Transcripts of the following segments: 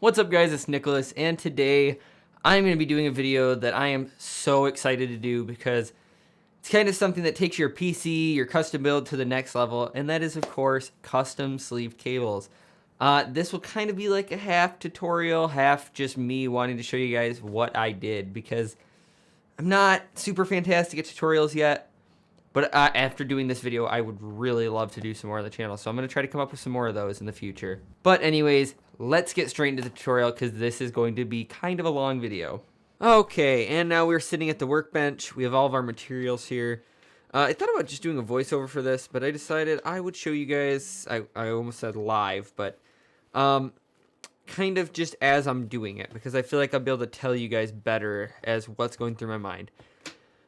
What's up, guys? It's Nicholas, and today I'm going to be doing a video that I am so excited to do because it's kind of something that takes your PC, your custom build to the next level, and that is, of course, custom sleeve cables. This will kind of be like a half tutorial, half just me wanting to show you guys what I did because I'm not super fantastic at tutorials yet. But after doing this video, I would really love to do some more on the channel. So I'm going to try to come up with some more of those in the future. But anyways, let's get straight into the tutorial because this is going to be kind of a long video. Okay, and now we're sitting at the workbench. We have all of our materials here. I thought about just doing a voiceover for this, but I decided I would show you guys, I almost said live, but kind of just as I'm doing it because I feel like I'll be able to tell you guys better as what's going through my mind.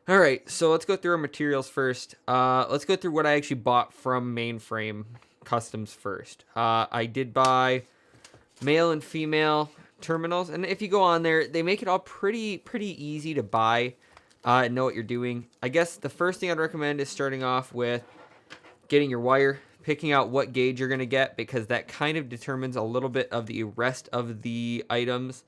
Alright, so let's go through our materials first. Let's go through what I actually bought from Mainframe Customs first. I did buy male and female terminals, and if you go on there, they make it all pretty easy to buy and know what you're doing. I guess the first thing I'd recommend is starting off with getting your wire, picking out what gauge you're going to get, because that kind of determines a little bit of the rest of the items.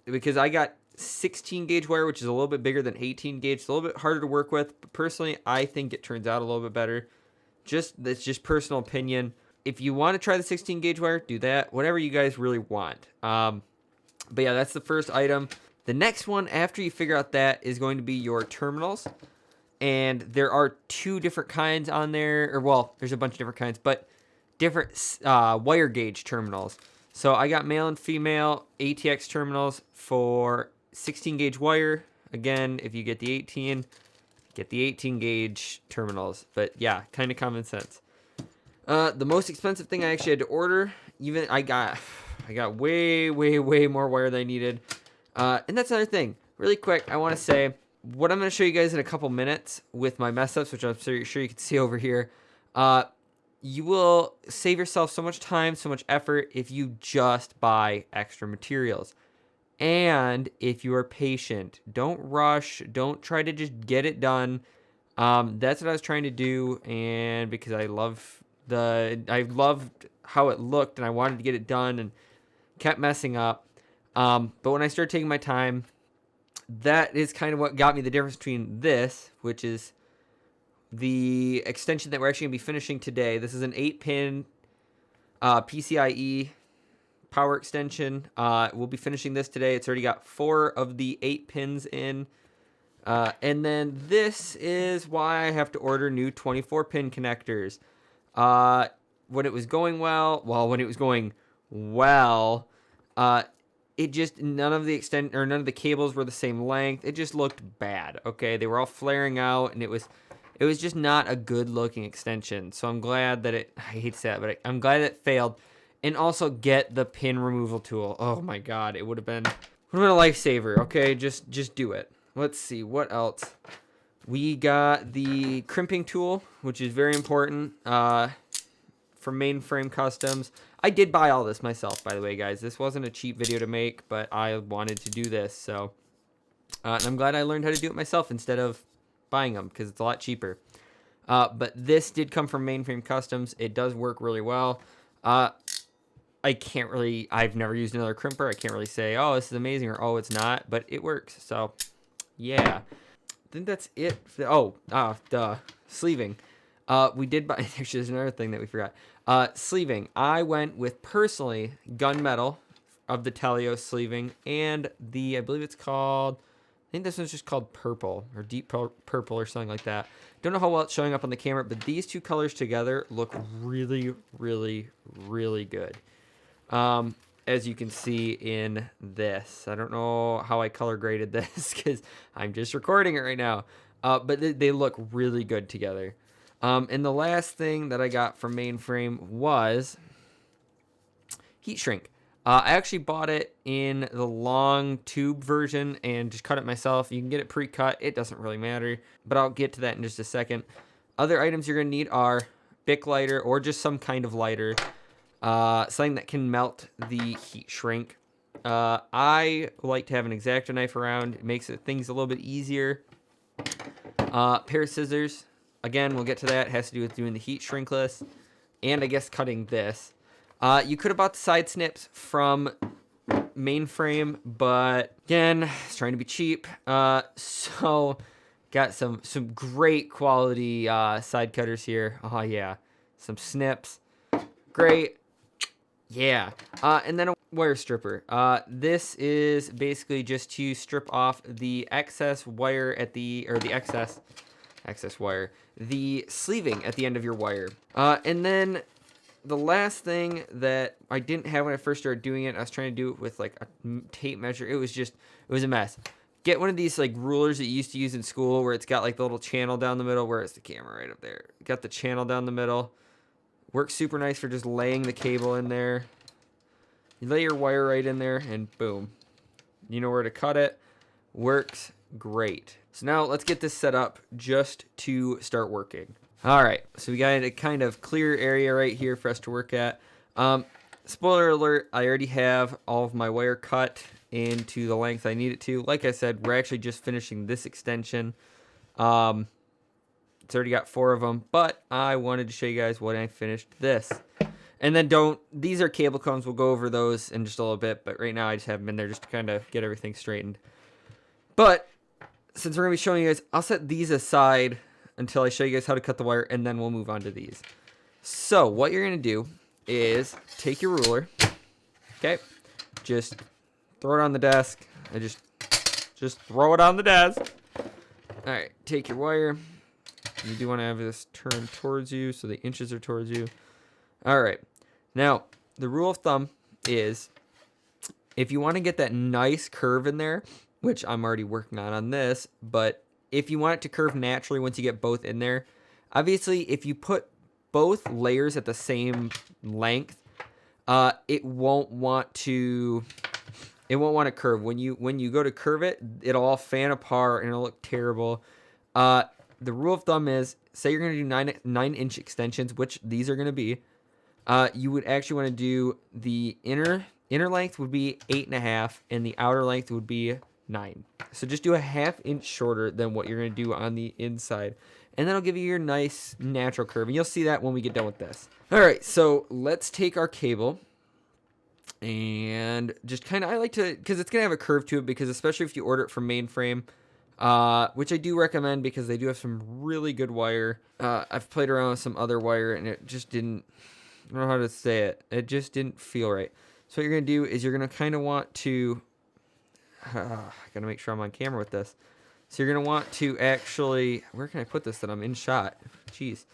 Because I got 16 gauge wire, which is a little bit bigger than 18 gauge. It's a little bit harder to work with, but personally, I think it turns out a little bit better. That's just personal opinion. If you want to try the 16 gauge wire, do that. Whatever you guys really want. But yeah, that's the first item. The next one, after you figure out that, is going to be your terminals. And there are two different kinds on there. Or, well, there's a bunch of different kinds, but different wire gauge terminals. So I got male and female ATX terminals for 16 gauge wire. Again, if you get the 18, get the 18 gauge terminals. But yeah, kind of common sense. The most expensive thing I actually had to order, even I got way more wire than I needed. And that's another thing. Really quick, I want to say what I'm going to show you guys in a couple minutes with my mess ups, which I'm sure you can see over here. You will save yourself so much time, so much effort if you just buy extra materials. And if you are patient, don't rush, don't try to just get it done. That's what I was trying to do, and because I loved how it looked and I wanted to get it done and kept messing up. But when I started taking my time, that is kind of what got me the difference between this, which is the extension that we're actually going to be finishing today. This is an 8-pin PCIe power extension. We'll be finishing this today. It's already got 4 of the 8 pins in. And then this is why I have to order new 24-pin connectors. When it was going well, it just none of the cables were the same length. It just looked bad. Okay, they were all flaring out, and it was just not a good looking extension. So I'm glad that I hate to say that, but I'm glad it failed. And also get the pin removal tool. Oh my god, it would have been a lifesaver. Okay, just do it. Let's see what else. We got the crimping tool, which is very important for Mainframe Customs. I did buy all this myself, by the way, guys. This wasn't a cheap video to make, but I wanted to do this. So, and I'm glad I learned how to do it myself instead of buying them because it's a lot cheaper. But this did come from Mainframe Customs. It does work really well. I've never used another crimper. I can't really say, oh, this is amazing, or oh, it's not, but it works. So, yeah. I think that's it. The sleeving. We did buy, there's another thing that we forgot. Sleeving. I went with, personally, gunmetal of the Telio sleeving, and I believe it's called, I think this one's just called purple, or deep purple, or something like that. Don't know how well it's showing up on the camera, but these two colors together look really good. As you can see in this. I don't know how I color graded this because I'm just recording it right now. But they look really good together. And the last thing that I got from Mainframe was heat shrink. I actually bought it in the long tube version and just cut it myself. You can get it pre-cut. It doesn't really matter, but I'll get to that in just a second. Other items you're going to need are Bic lighter or just some kind of lighter. Something that can melt the heat shrink. I like to have an X-Acto knife around. It makes things a little bit easier. Pair of scissors. Again, we'll get to that. It has to do with doing the heat shrinkless. And I guess cutting this. You could have bought the side snips from Mainframe, but again, it's trying to be cheap. So got some great quality side cutters here. Oh yeah, some snips, great. Yeah, and then a wire stripper. This is basically just to strip off the excess wire at the, or the excess wire, the sleeving at the end of your wire. And then the last thing that I didn't have when I first started doing it, I was trying to do it with like a tape measure. It was a mess. Get one of these like rulers that you used to use in school where it's got like the little channel down the middle. Where is the camera? Right up there. Got the channel down the middle. Works super nice for just laying the cable in there. You lay your wire right in there and boom. You know where to cut it. Works great. So now let's get this set up just to start working. All right, so we got a kind of clear area right here for us to work at. Spoiler alert, I already have all of my wire cut into the length I need it to. Like I said, we're actually just finishing this extension. It's already got 4 of them, but I wanted to show you guys when I finished this. And then these are cable combs. We'll go over those in just a little bit, but right now I just have them in there just to kind of get everything straightened. But since we're going to be showing you guys, I'll set these aside until I show you guys how to cut the wire, and then we'll move on to these. So what you're going to do is take your ruler, okay? Just throw it on the desk. I just throw it on the desk. All right, take your wire. You do want to have this turn towards you so the inches are towards you. All right. Now, the rule of thumb is if you want to get that nice curve in there, which I'm already working on this, but if you want it to curve naturally once you get both in there, obviously if you put both layers at the same length, it won't want to curve. When you go to curve it, it'll all fan apart and it'll look terrible. The rule of thumb is, say you're going to do 9-inch extensions, which these are going to be. You would actually want to do the inner length would be 8.5, and the outer length would be 9. So just do a 1/2 inch shorter than what you're going to do on the inside, and that'll give you your nice natural curve. And you'll see that when we get done with this. All right, so let's take our cable and just kind of, I like to, because it's going to have a curve to it, because especially if you order it from Mainframe, which I do recommend because they do have some really good wire. I've played around with some other wire and it just didn't, I don't know how to say it. It just didn't feel right. So what you're going to do is you're going to kind of want to, I got to make sure I'm on camera with this. So you're going to want to actually, where can I put this that I'm in shot? Jeez.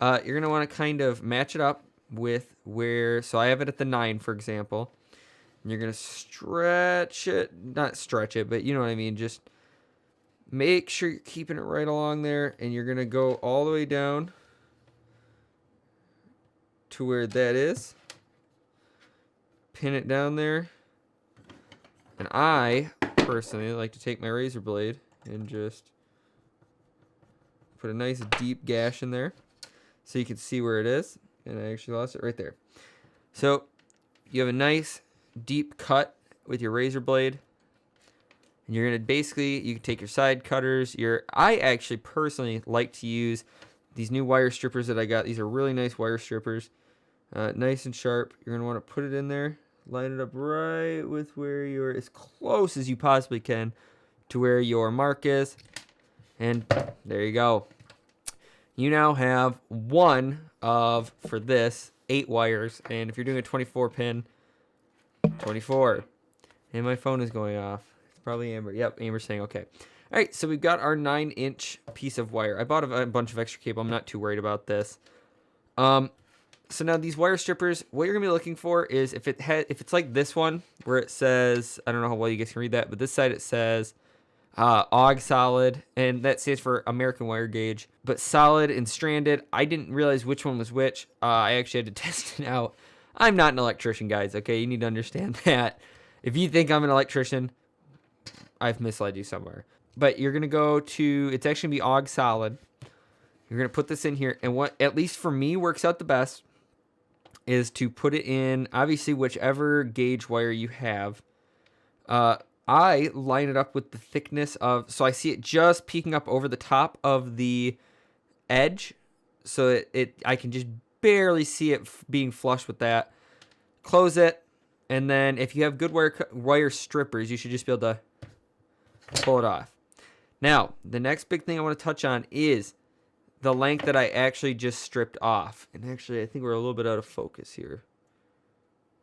You're going to want to kind of match it up with where, so I have it at the 9, for example. And you're going to stretch it, not stretch it, but you know what I mean, just make sure you're keeping it right along there, and you're going to go all the way down to where that is. Pin it down there. And I, personally, like to take my razor blade and just put a nice deep gash in there so you can see where it is. And I actually lost it right there. So you have a nice deep cut with your razor blade. And you're going to basically, you can take your side cutters. I actually personally like to use these new wire strippers that I got. These are really nice wire strippers. Nice and sharp. You're going to want to put it in there. Line it up right with where you're, as close as you possibly can to where your mark is. And there you go. You now have one of, for this, 8 wires. And if you're doing a 24 pin, 24. And my phone is going off. Probably Amber. Yep, Amber's saying okay. All right, so we've got our 9-inch piece of wire. I bought a bunch of extra cable. I'm not too worried about this. So now these wire strippers, what you're gonna be looking for is if it's like this one where it says, I don't know how well you guys can read that, but this side it says AUG solid, and that stands for American wire gauge. But solid and stranded, I didn't realize which one was which. I actually had to test it out. I'm not an electrician, guys. Okay, you need to understand that. If you think I'm an electrician, I've misled you somewhere. But you're going to go to, it's actually going to be AUG solid. You're going to put this in here. And what, at least for me, works out the best is to put it in, obviously, whichever gauge wire you have. I line it up with the thickness of, so I see it just peeking up over the top of the edge. So I can just barely see it being flush with that. close it, and then if you have good wire strippers, you should just be able to pull it off. Now, the next big thing I want to touch on is the length that I actually just stripped off. And actually, I think we're a little bit out of focus here.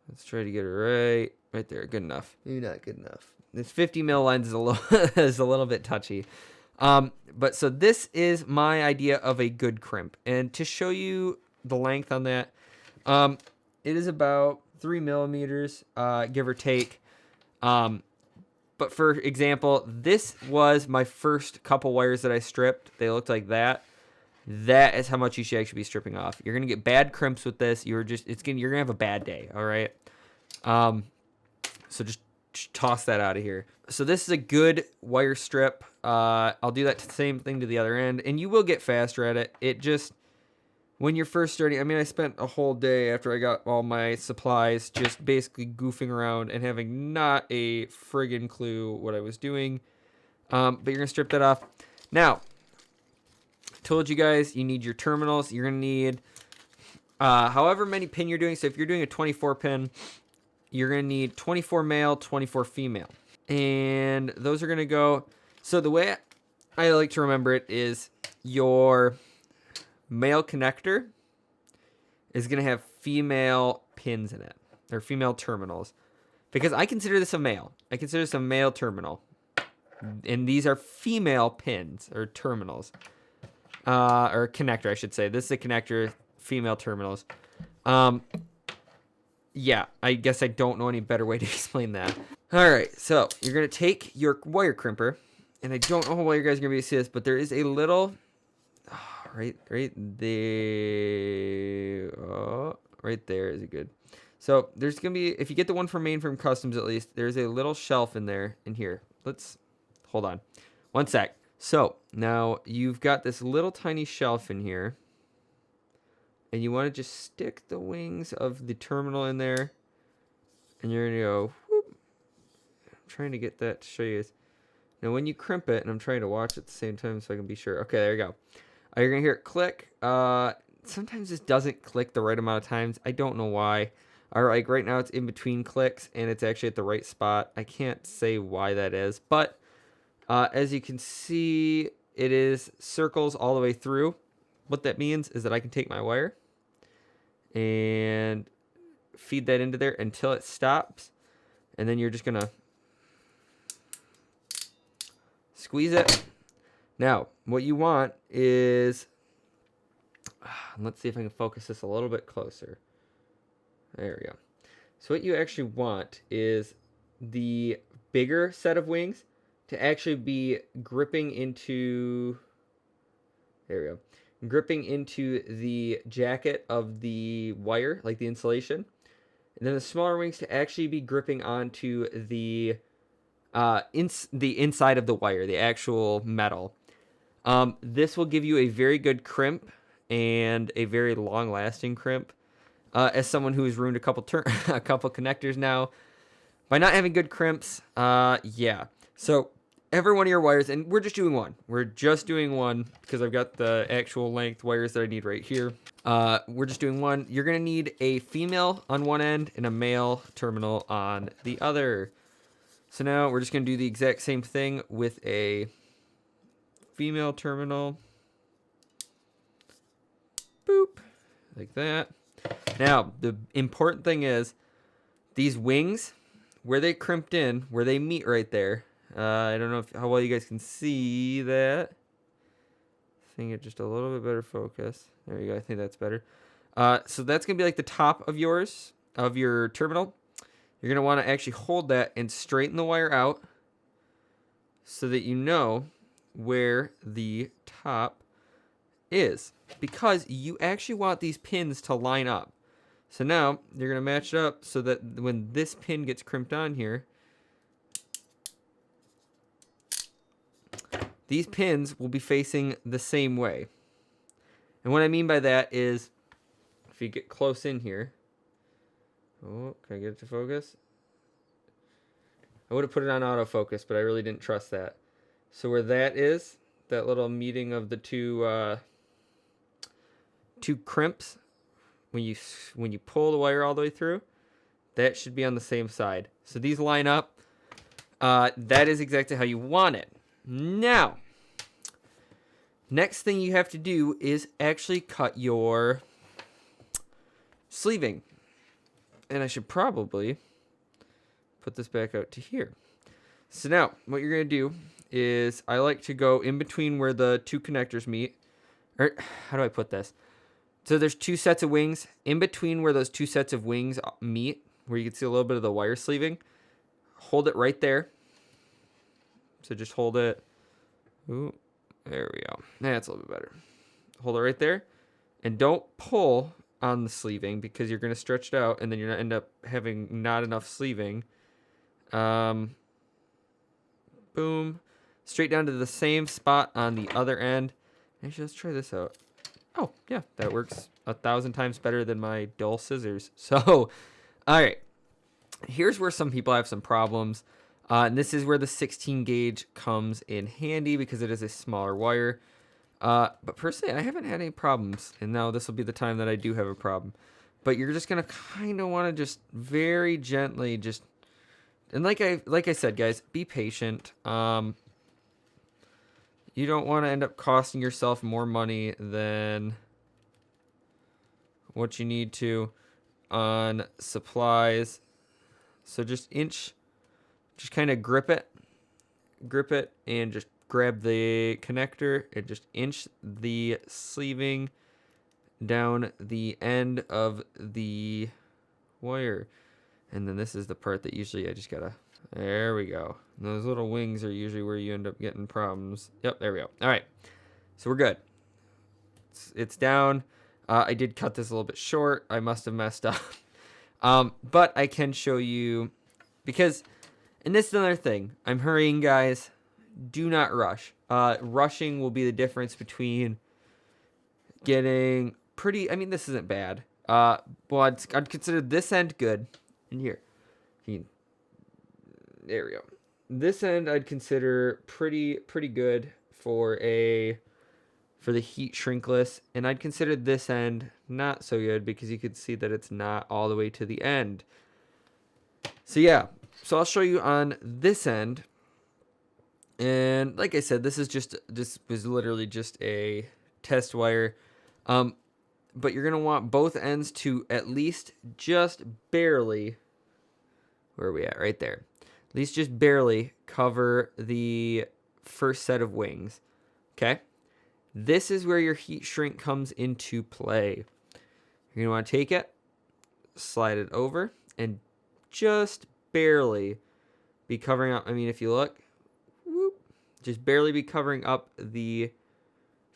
Let's try to get it right there. Good enough. Maybe not good enough. This 50 mil lens is a little is a little bit touchy. But so this is my idea of a good crimp. And to show you the length on that, it is about 3 millimeters, give or take. But for example, this was my first couple wires that I stripped. They looked like that. That is how much you should actually be stripping off. You're gonna get bad crimps with this. You're gonna have a bad day. All right. So just toss that out of here. So this is a good wire strip. I'll do that same thing to the other end, and you will get faster at it. It just, when you're first starting, I mean, I spent a whole day after I got all my supplies just basically goofing around and having not a friggin' clue what I was doing. But you're gonna strip that off. Now, told you guys you need your terminals. You're gonna need however many pin you're doing. So if you're doing a 24 pin, you're gonna need 24 male, 24 female, and those are gonna go. So the way I like to remember it is your male connector is gonna have female pins in it, or female terminals, because I consider this a male. I consider this a male terminal, and these are female pins or terminals. Or connector, I should say. This is a connector, female terminals. Yeah, I guess I don't know any better way to explain that. All right, so you're going to take your wire crimper, and I don't know how well you guys are going to be able to see this, but there is a little, right there, right there is good. So there's going to be, if you get the one from Main Customs at least, there's a little shelf in there, in here. Hold on, one sec. So now you've got this little tiny shelf in here, and you want to just stick the wings of the terminal in there, and you're going to go, whoop. I'm trying to get that to show you. Now when you crimp it, and I'm trying to watch at the same time so I can be sure. Okay, there you go. You're going to hear it click. Sometimes this doesn't click the right amount of times. I don't know why. All right, like right now it's in between clicks, and it's actually at the right spot. I can't say why that is, but as you can see, it is circles all the way through. What that means is that I can take my wire and feed that into there until it stops. And then you're just going to squeeze it. Now, what you want is, let's see if I can focus this a little bit closer. There we go. So what you actually want is the bigger set of wings to actually be gripping into, there we go, gripping into the jacket of the wire, like the insulation. And then the smaller wings to actually be gripping onto the inside of the wire, the actual metal. This will give you a very good crimp and a very long-lasting crimp. As someone who has ruined a couple connectors now by not having good crimps, yeah. So every one of your wires, and we're just doing one. We're just doing one because I've got the actual length wires that I need right here. We're just doing one. You're going to need a female on one end and a male terminal on the other. So now we're just going to do the exact same thing with a female terminal. Boop. Like that. Now, the important thing is these wings, where they crimped in, where they meet right there. I don't know how well you guys can see that. I think it just a little bit better focus. There you go. I think that's better. So that's going to be like the top of your terminal. You're going to want to actually hold that and straighten the wire out so that you know where the top is, because you actually want these pins to line up. So now you're going to match it up so that when this pin gets crimped on here, these pins will be facing the same way. And what I mean by that is, if you get close in here, oh, can I get it to focus? I would have put it on autofocus, but I really didn't trust that. So where that is, that little meeting of the two crimps, when you pull the wire all the way through, that should be on the same side. So these line up. That is exactly how you want it. Now, next thing you have to do is actually cut your sleeving. And I should probably put this back out to here. So now, what you're going to do is I like to go in between where the two connectors meet. Or, how do I put this? So there's two sets of wings. In between where those two sets of wings meet, where you can see a little bit of the wire sleeving, hold it right there. So just hold it. Ooh, there we go. That's a little bit better. Hold it right there. And don't pull on the sleeving because you're going to stretch it out and then you're going to end up having not enough sleeving. Boom. Straight down to the same spot on the other end. Actually, let's try this out. Oh, yeah, that works 1,000 times better than my dull scissors. So, all right. Here's where some people have some problems. And this is where the 16 gauge comes in handy because it is a smaller wire. But personally, I haven't had any problems. And now this will be the time that I do have a problem. But you're just going to kind of want to just very gently just... And like I said, guys, be patient. You don't want to end up costing yourself more money than what you need to on supplies. So just kind of grip it, and just grab the connector and just inch the sleeving down the end of the wire. And then this is the part that usually I just gotta, there we go. And those little wings are usually where you end up getting problems. Yep, there we go. All right, so we're good. It's down. I did cut this a little bit short. I must have messed up. But I can show you, because, and this is another thing. I'm hurrying, guys. Do not rush. Rushing will be the difference between getting pretty, I mean, this isn't bad. Well, I'd consider this end good. And here, there we go. This end I'd consider pretty good for the heat shrinkless, and I'd consider this end not so good because you could see that it's not all the way to the end. So yeah, so I'll show you on this end, and like I said, this was literally just a test wire, but you're gonna want both ends to at least just barely. Where are we at? Right there. At least just barely cover the first set of wings. Okay? This is where your heat shrink comes into play. You're going to want to take it, slide it over, and just barely be covering up. I mean, if you look, whoop, just barely be covering up the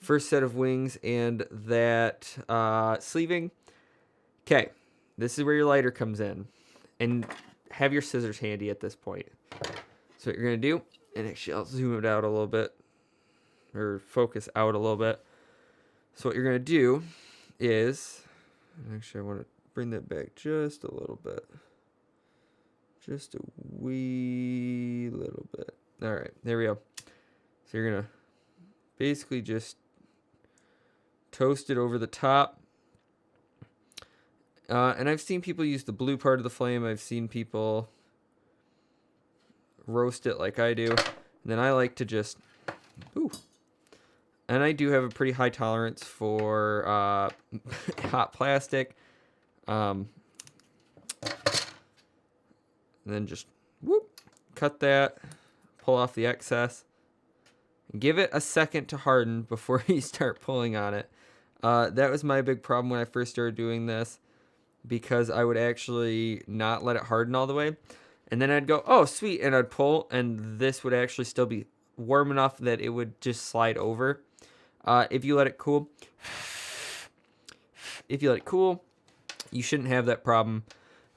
first set of wings and that sleeving. Okay. This is where your lighter comes in. And have your scissors handy at this point. So what you're going to do, and actually I'll zoom it out a little bit, or focus out a little bit. So what you're going to do is, actually I want to bring that back just a little bit. Just a wee little bit. All right, there we go. So you're going to basically just toast it over the top. And I've seen people use the blue part of the flame. I've seen people roast it like I do. And then I like to just, ooh. And I do have a pretty high tolerance for hot plastic. And then just, whoop, cut that, pull off the excess. And give it a second to harden before you start pulling on it. That was my big problem when I first started doing this, because I would actually not let it harden all the way. And then I'd go, oh, sweet, and I'd pull, and this would actually still be warm enough that it would just slide over. If you let it cool, you shouldn't have that problem.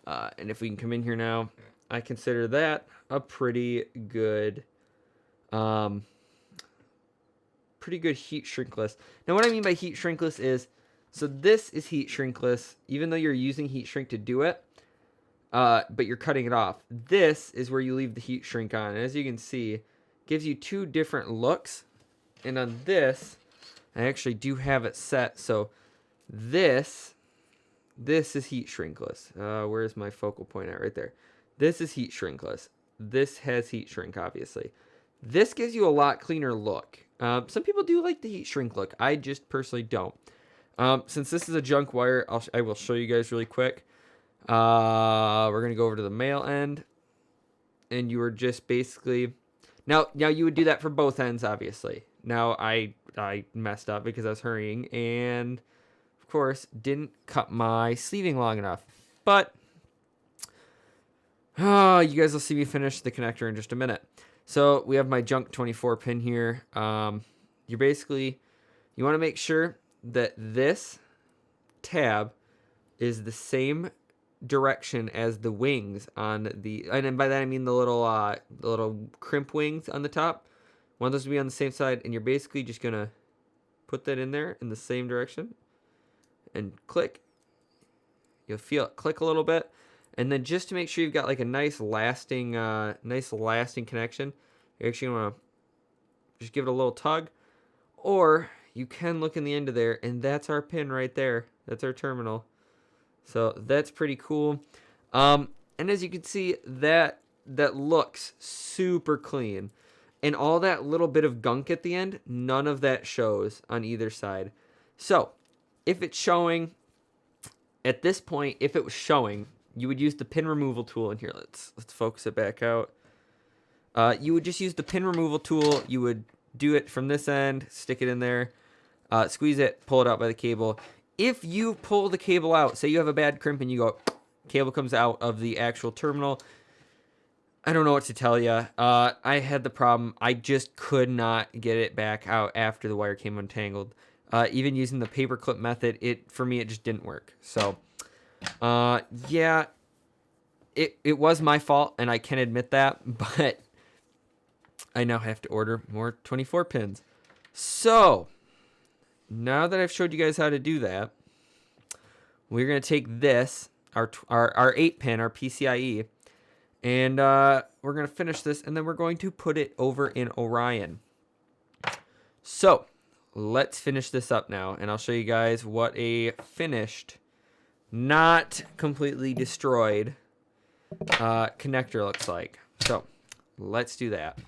And if we can come in here now, I consider that a pretty good heat shrinkless. Now, what I mean by heat shrinkless is, so this is heat shrinkless, even though you're using heat shrink to do it, but you're cutting it off. This is where you leave the heat shrink on. And as you can see, it gives you two different looks. And on this, I actually do have it set. So this This is heat shrinkless. Where's my focal point at? Right there. This is heat shrinkless. This has heat shrink, obviously. This gives you a lot cleaner look. Some people do like the heat shrink look. I just personally don't. Since this is a junk wire, I will show you guys really quick. We're going to go over to the male end. And you are just basically... Now you would do that for both ends, obviously. Now, I messed up because I was hurrying. And, of course, didn't cut my sleeving long enough. But, you guys will see me finish the connector in just a minute. So, we have my junk 24 pin here. You want to make sure that this tab is the same direction as the wings on the, and by that I mean the little crimp wings on the top. Want those to be on the same side, and you're basically just gonna put that in there in the same direction and click. You'll feel it click a little bit, and then just to make sure you've got like a nice lasting connection, you're actually gonna just give it a little tug, or you can look in the end of there, and that's our pin right there. That's our terminal. So that's pretty cool. And as you can see, that looks super clean. And all that little bit of gunk at the end, none of that shows on either side. So if it's showing, at this point, if it was showing, you would use the pin removal tool. And here, let's focus it back out. You would just use the pin removal tool. You would do it from this end, stick it in there, squeeze it, pull it out by the cable. If you pull the cable out, say you have a bad crimp and you go, cable comes out of the actual terminal, I don't know what to tell you. I had the problem. I just could not get it back out after the wire came untangled. Even using the paperclip method, for me, it just didn't work. So, yeah, it was my fault, and I can admit that, but I now have to order more 24 pins. So, now that I've showed you guys how to do that, we're going to take this, our 8-pin, our PCIe, and we're going to finish this, and then we're going to put it over in Orion. So, let's finish this up now, and I'll show you guys what a finished, not completely destroyed connector looks like. So, let's do that.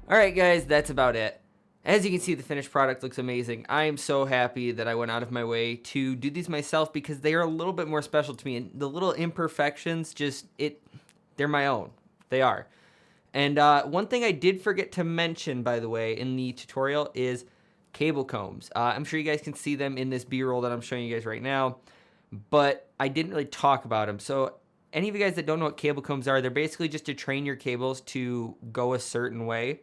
Alright guys, that's about it. As you can see, the finished product looks amazing. I am so happy that I went out of my way to do these myself because they are a little bit more special to me. And the little imperfections, they're my own. They are. And one thing I did forget to mention, by the way, in the tutorial is cable combs. I'm sure you guys can see them in this B-roll that I'm showing you guys right now, but I didn't really talk about them. So any of you guys that don't know what cable combs are, they're basically just to train your cables to go a certain way,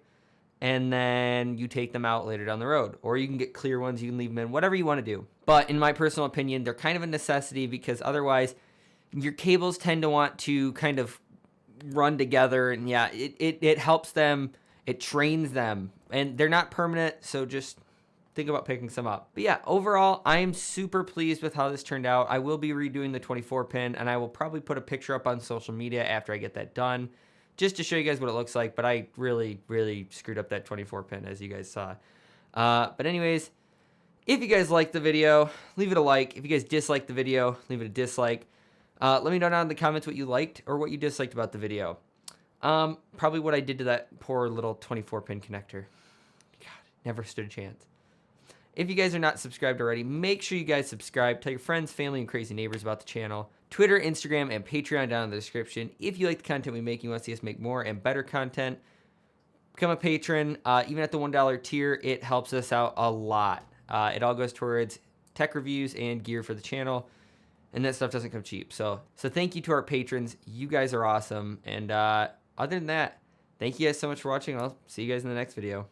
and then you take them out later down the road. Or you can get clear ones, you can leave them in, whatever you want to do. But in my personal opinion, they're kind of a necessity, because otherwise your cables tend to want to kind of run together, and yeah, it helps them, it trains them, and they're not permanent, so just think about picking some up. But yeah, overall, I am super pleased with how this turned out. I will be redoing the 24 pin, and I will probably put a picture up on social media after I get that done, just to show you guys what it looks like. But I really screwed up that 24 pin, as you guys saw. But anyways, if you guys liked the video, leave it a like. If you guys disliked the video, leave it a dislike. Let me know down in the comments what you liked or what you disliked about the video. Probably what I did to that poor little 24 pin connector. God, never stood a chance. If you guys are not subscribed already, make sure you guys subscribe. Tell your friends, family, and crazy neighbors about the channel. Twitter, Instagram, and Patreon down in the description. If you like the content we make, you want to see us make more and better content, become a patron. Even at the $1 tier, it helps us out a lot. It all goes towards tech reviews and gear for the channel. And that stuff doesn't come cheap. So thank you to our patrons. You guys are awesome. And other than that, thank you guys so much for watching. I'll see you guys in the next video.